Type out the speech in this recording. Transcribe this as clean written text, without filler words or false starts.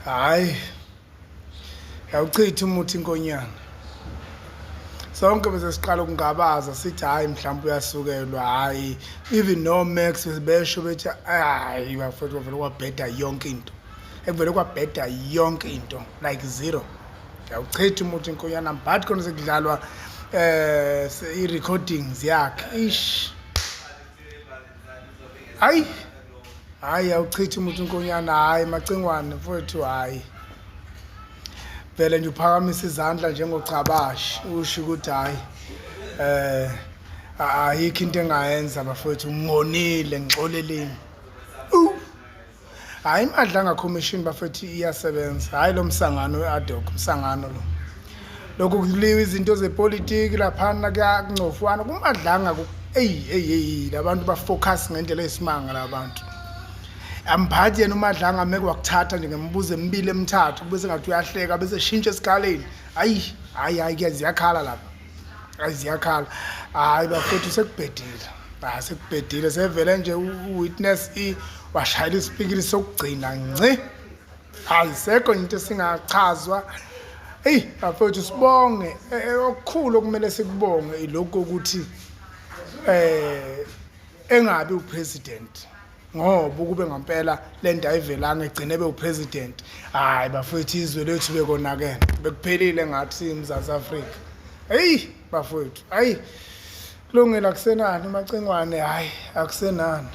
hayi yawuchitha umuthi inkonyana. Sonke bese siqala ukungabaza sithi hayi mhlawumbe uyasukelwa, hayi even no Max besho bethi hayi bafethu vele kwabheda yonke into. Ekuvele kwabheda yonke into like zero. Yawuchitha umuthi inkonyana but khona sekudlalwa i-recordings yakhe. Hayi yawuchitha umuthi inkonyana, hayi macingwane mfowethu, hayi vele nje uphakamisa izandla njengochabashi usho ukuthi hayi ayikho into engayenza bafowethu, ngonile ngixoleleni. Hayi iMadlanga Commission bafethu iyasebenza, hayi lo msangano we-ADOC, umsangano lo lokhu kuliwa izinto zepolitiki laphana kuyancofwana kuMadlanga labantu bafocus ngendlela eyisimanga labantu. Amphathi yena uMadlanga meke wakuthatha nje ngembuzo emibili emithathu bese ngathi uyahleka bese shintsha esikhaleni. Hayi ziyakhala lapha. Ziyakhala. Hayi bafethu sekubhedile. Sekubhedile sevele nje uwitness washayela isipikili sokugcina ngci. Ayisekho into esingachazwa. Bafethu sibonge okukhulu okumele sikubonge ilokho ukuthi engabe upresident, ngoba ukube ngempela le nto ayivelanga egcine ebe upresident, hayi bafethu izwe lethu bekonakene, bekuphelile ngathi eMzantsi Afrika. Bafethu kulungile akusenani umacingwane, hayi akusenani.